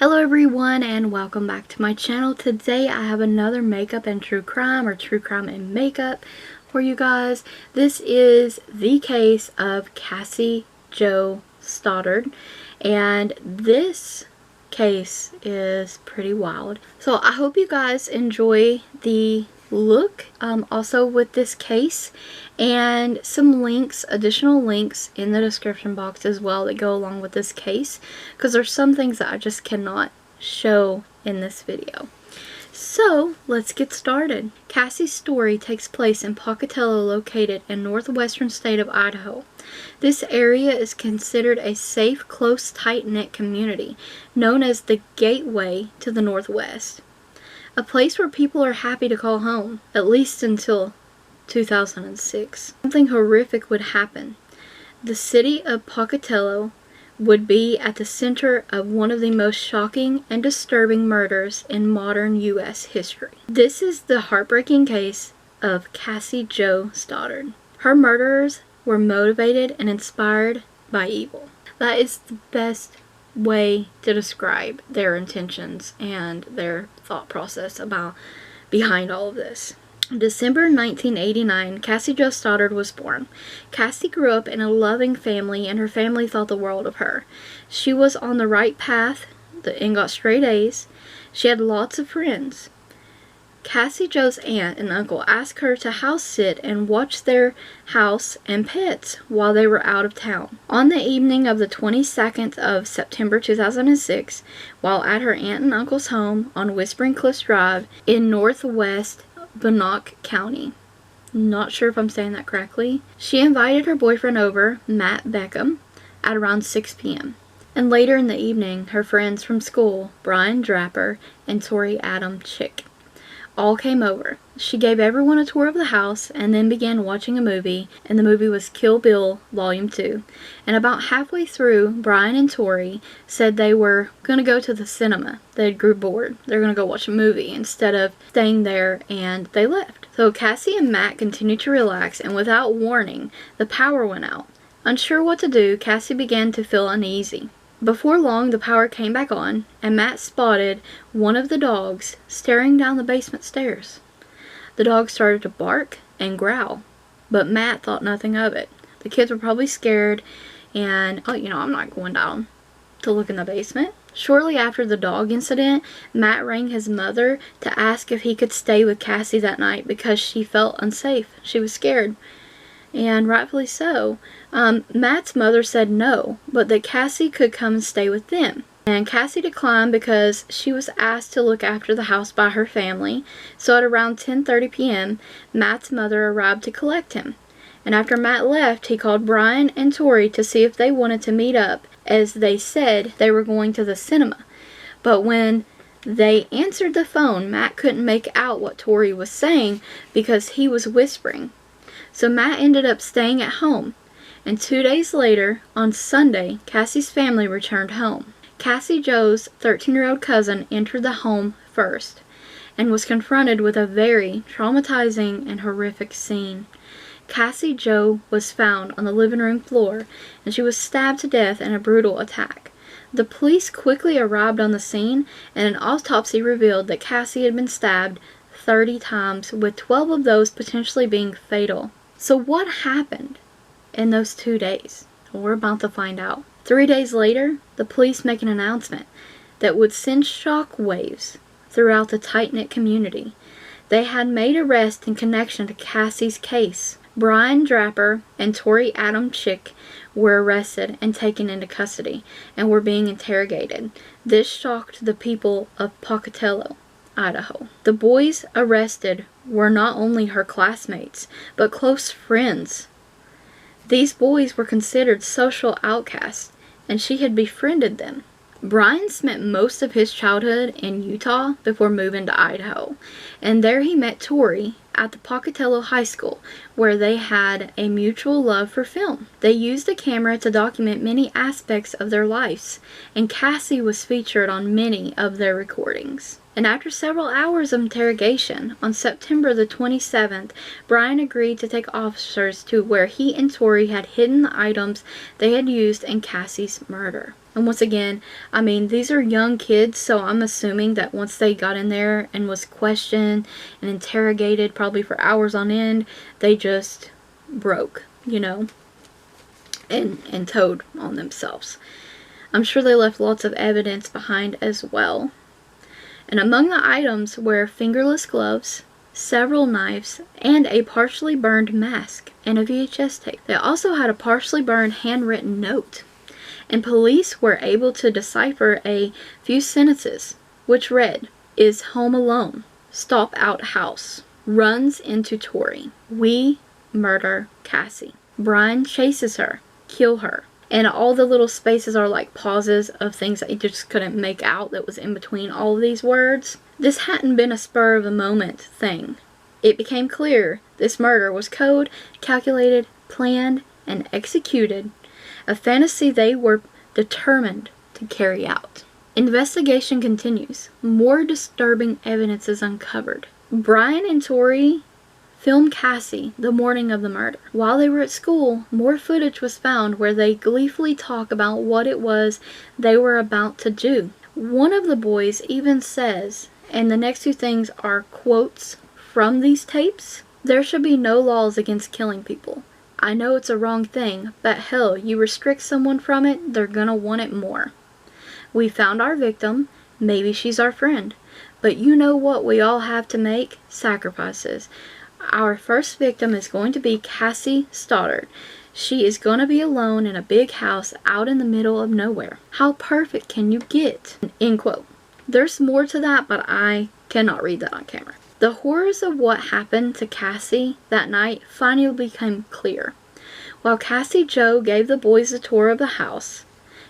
Hello everyone and welcome back to my channel. Today I have another makeup and true crime or true crime and makeup for you guys. This is the case of Cassie Jo Stoddart, and this case is pretty wild. So I hope you guys enjoy the look also with this case, and some links, additional links in the description box as well that go along with this case, because there's some things that I just cannot show in this video. So let's get started. Cassie's story takes place in Pocatello, located in northwestern state of Idaho. This area is considered a safe, close, tight-knit community known as the Gateway to the Northwest. A place where people are happy to call home, at least until 2006. Something horrific would happen. The city of Pocatello would be at the center of one of the most shocking and disturbing murders in modern U.S. history. This is the heartbreaking case of Cassie Jo Stoddart. Her murderers were motivated and inspired by evil. That is the best way to describe their intentions and their thought process behind all of this. December 1989, Cassie Jo Stoddart was born. Cassie grew up in a loving family, and her family thought the world of her. She was on the right path and got straight A's. She had lots of friends. Cassie Jo's aunt and uncle asked her to house sit and watch their house and pets while they were out of town. On the evening of the 22nd of September 2006, while at her aunt and uncle's home on Whispering Cliffs Drive in northwest Bannock County, not sure if I'm saying that correctly, she invited her boyfriend over, Matt Beckham, at around 6 p.m. And later in the evening, her friends from school, Brian Draper and Tori Adam Chick, all came over. She gave everyone a tour of the house and then began watching a movie, and the movie was Kill Bill Volume 2. And about halfway through, Brian and Tori said they were going to go to the cinema. They grew bored. They're going to go watch a movie instead of staying there, and they left. So Cassie and Matt continued to relax, and without warning, the power went out. Unsure what to do, Cassie began to feel uneasy. Before long, the power came back on, and Matt spotted one of the dogs staring down the basement stairs. The dog started to bark and growl, but Matt thought nothing of it. The kids were probably scared, and, I'm not going down to look in the basement. Shortly after the dog incident, Matt rang his mother to ask if he could stay with Cassie that night because she felt unsafe. She was scared. And rightfully so. Matt's mother said no, but that Cassie could come and stay with them. And Cassie declined because she was asked to look after the house by her family. So at around 10:30 p.m., Matt's mother arrived to collect him. And after Matt left, he called Brian and Tori to see if they wanted to meet up, as they said they were going to the cinema. But when they answered the phone, Matt couldn't make out what Tori was saying because he was whispering. So Matt ended up staying at home, and 2 days later, on Sunday, Cassie's family returned home. Cassie Jo's 13-year-old cousin entered the home first and was confronted with a very traumatizing and horrific scene. Cassie Jo was found on the living room floor, and she was stabbed to death in a brutal attack. The police quickly arrived on the scene, and an autopsy revealed that Cassie had been stabbed 30 times, with 12 of those potentially being fatal. So what happened in those 2 days? We're about to find out. 3 days later, the police make an announcement that would send shock waves throughout the tight-knit community. They had made arrests in connection to Cassie's case. Brian Draper and Tori Adam Chick were arrested and taken into custody and were being interrogated. This shocked the people of Pocatello, Idaho. The boys arrested were not only her classmates, but close friends. These boys were considered social outcasts, and she had befriended them. Brian spent most of his childhood in Utah before moving to Idaho, and there he met Tori at the Pocatello High School, where they had a mutual love for film. They used a camera to document many aspects of their lives, and Cassie was featured on many of their recordings. And after several hours of interrogation, on September the 27th, Brian agreed to take officers to where he and Tori had hidden the items they had used in Cassie's murder. And once again, I mean, these are young kids, so I'm assuming that once they got in there and was questioned and interrogated probably for hours on end, they just broke, you know, and told on themselves. I'm sure they left lots of evidence behind as well. And among the items were fingerless gloves, several knives, and a partially burned mask and a VHS tape. They also had a partially burned handwritten note. And police were able to decipher a few sentences, which read, "Is home alone, stop out house, runs into Tori, we murder Cassie, Brian chases her, kill her." And all the little spaces are like pauses of things that you just couldn't make out that was in between all of these words. This hadn't been a spur of the moment thing. It became clear this murder was code, calculated, planned, and executed. A fantasy they were determined to carry out. Investigation continues. More disturbing evidence is uncovered. Brian and Tori filmed Cassie the morning of the murder. While they were at school, more footage was found where they gleefully talk about what it was they were about to do. One of the boys even says, and the next two things are quotes from these tapes, "There should be no laws against killing people. I know it's a wrong thing, but hell, you restrict someone from it, they're gonna want it more. We found our victim, maybe she's our friend, but you know what we all have to make? Sacrifices. Our first victim is going to be Cassie Stoddart. She is going to be alone in a big house out in the middle of nowhere. How perfect can you get?" End quote. There's more to that, but I cannot read that on camera. The horrors of what happened to Cassie that night finally became clear. While Cassie Jo gave the boys a tour of the house,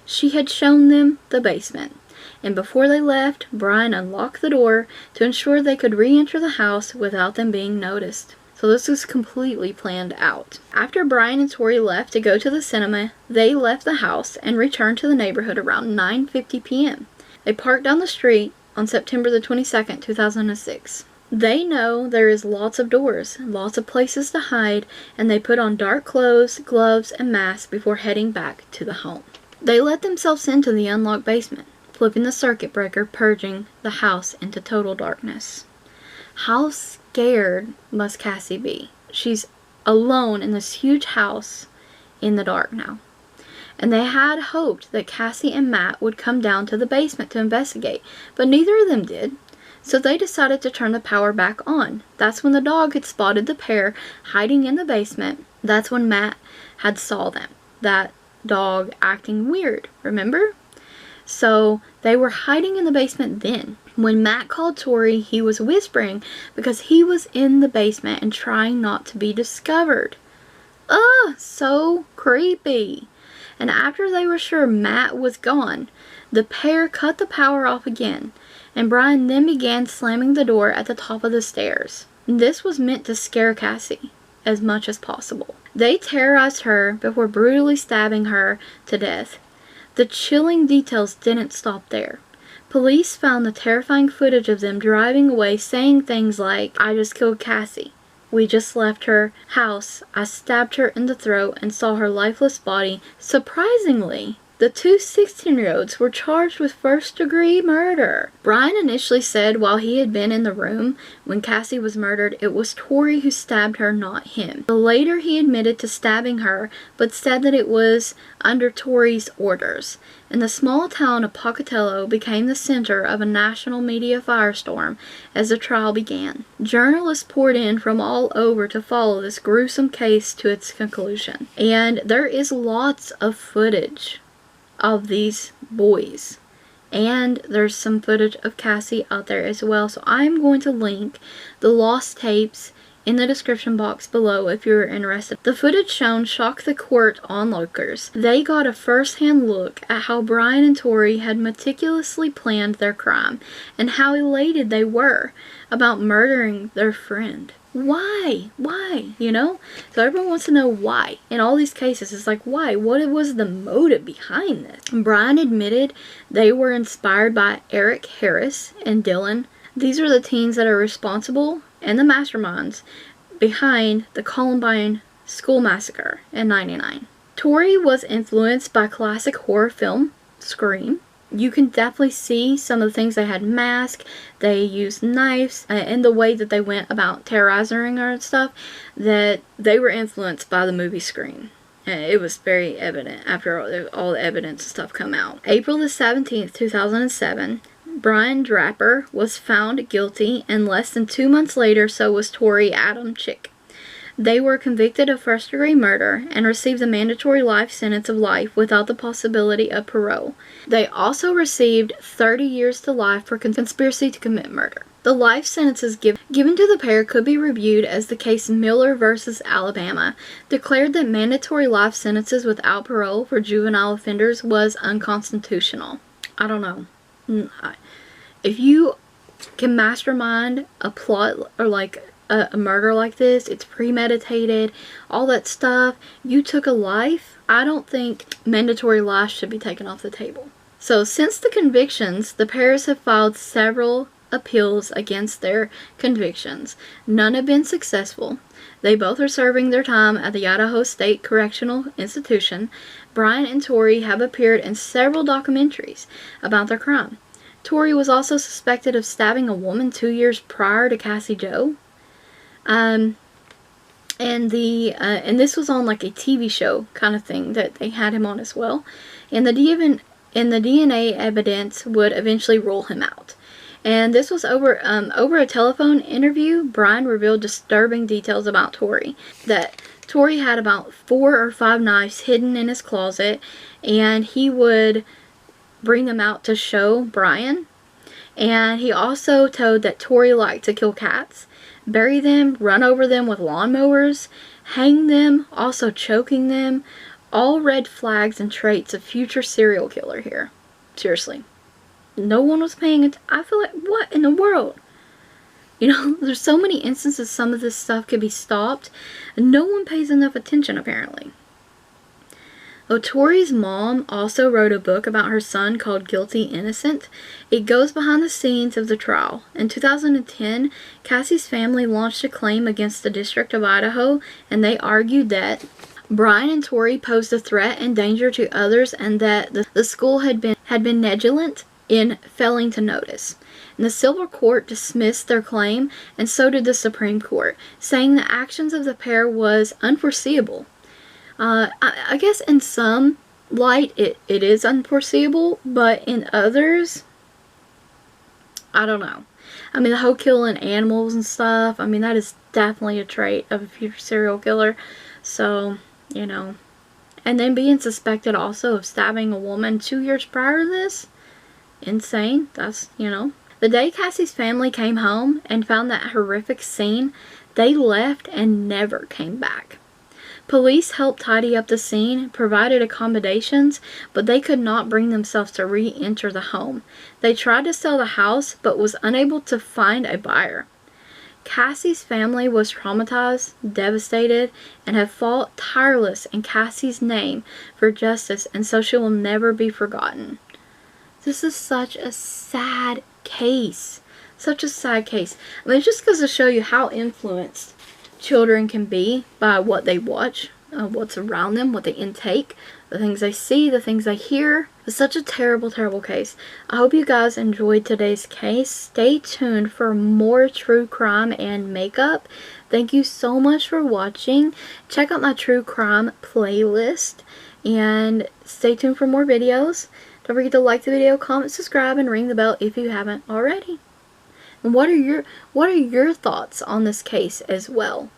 she had shown them the basement. And before they left, Brian unlocked the door to ensure they could re-enter the house without them being noticed. So this was completely planned out. After Brian and Tori left to go to the cinema, they left the house and returned to the neighborhood around 9:50 p.m. They parked down the street on September the 22nd, 2006. They know there is lots of doors, lots of places to hide, and they put on dark clothes, gloves, and masks before heading back to the home. They let themselves into the unlocked basement, flipping the circuit breaker, purging the house into total darkness. How scared must Cassie be? She's alone in this huge house in the dark now. And they had hoped that Cassie and Matt would come down to the basement to investigate, but neither of them did. So they decided to turn the power back on. That's when the dog had spotted the pair hiding in the basement. That's when Matt had saw them. That dog acting weird, remember? So they were hiding in the basement then. When Matt called Tori, he was whispering because he was in the basement and trying not to be discovered. Ugh, so creepy. And after they were sure Matt was gone, the pair cut the power off again, and Brian then began slamming the door at the top of the stairs. This was meant to scare Cassie as much as possible. They terrorized her before brutally stabbing her to death. The chilling details didn't stop there. Police found the terrifying footage of them driving away saying things like, "I just killed Cassie. We just left her house. I stabbed her in the throat and saw her lifeless body." Surprisingly, the two 16-year-olds were charged with first-degree murder. Brian initially said while he had been in the room when Cassie was murdered, it was Tori who stabbed her, not him. But later he admitted to stabbing her, but said that it was under Tori's orders. And the small town of Pocatello became the center of a national media firestorm as the trial began. Journalists poured in from all over to follow this gruesome case to its conclusion. And there is lots of footage of these boys, and there's some footage of Cassie out there as well, so I'm going to link the lost tapes in the description box below if you're interested. The footage shown shocked the court onlookers. They got a first-hand look at how Brian and Tori had meticulously planned their crime and how elated they were about murdering their friend. Why? You know? So everyone wants to know why. In all these cases, it's like, why? What was the motive behind this? Brian admitted they were inspired by Eric Harris and Dylan. These are the teens that are responsible and the masterminds behind the Columbine school massacre in '99. Tori was influenced by classic horror film scream. You can definitely see some of the things. They had masks, they used knives, and the way that they went about terrorizing her and stuff, that they were influenced by the movie Scream. It was very evident after all the evidence and stuff come out. April the 17th, 2007, Brian Draper was found guilty, and less than 2 months later, so was Tori Adam Chick. They were convicted of first-degree murder and received a mandatory life sentence of life without the possibility of parole. They also received 30 years to life for conspiracy to commit murder. The life sentences given to the pair could be reviewed as the case Miller versus Alabama declared that mandatory life sentences without parole for juvenile offenders was unconstitutional. I don't know. If you can mastermind a plot or like a murder like this, it's premeditated, all that stuff, you took a life, I don't think mandatory life should be taken off the table. So since the convictions, the pairs have filed several appeals against their convictions. None have been successful. They both are serving their time at the Idaho State Correctional Institution. Brian and Tori have appeared in several documentaries about their crime. Tori was also suspected of stabbing a woman 2 years prior to Cassie Jo. And this was on like a TV show kind of thing that they had him on as well. And the DNA evidence would eventually rule him out. And this was over a telephone interview. Brian revealed disturbing details about Tori. That Tori had about 4 or 5 knives hidden in his closet, and he would bring them out to show Brian. And he also told that Tori liked to kill cats, bury them, run over them with lawnmowers, hang them, also choking them. All red flags and traits of future serial killer here. Seriously. No one was paying attention. I feel like, what in the world? You know, there's so many instances some of this stuff could be stopped, and no one pays enough attention apparently. Tori's mom also wrote a book about her son called Guilty Innocent. It goes behind the scenes of the trial. In 2010, Cassie's family launched a claim against the District of Idaho, and they argued that Brian and Tori posed a threat and danger to others, and that the school had been negligent in failing to notice. And the Civil Court dismissed their claim, and so did the Supreme Court, saying the actions of the pair was unforeseeable. I guess in some light it is unforeseeable, but in others, I don't know. I mean, the whole killing animals and stuff, I mean, that is definitely a trait of a future serial killer. So, you know. And then being suspected also of stabbing a woman 2 years prior to this. Insane. That's, you know. The day Cassie's family came home and found that horrific scene, they left and never came back. Police helped tidy up the scene, provided accommodations, but they could not bring themselves to re-enter the home. They tried to sell the house, but was unable to find a buyer. Cassie's family was traumatized, devastated, and have fought tireless in Cassie's name for justice, and so she will never be forgotten. This is such a sad case. Such a sad case. I mean, just goes to show you how influenced children can be by what they watch, what's around them, what they intake, the things they see, the things they hear. It's such a terrible, terrible case. I hope you guys enjoyed today's case. Stay tuned for more true crime and makeup. Thank you so much for watching. Check out my true crime playlist and stay tuned for more videos. Don't forget to like the video, comment, subscribe, and ring the bell if you haven't already. And what are your thoughts on this case as well?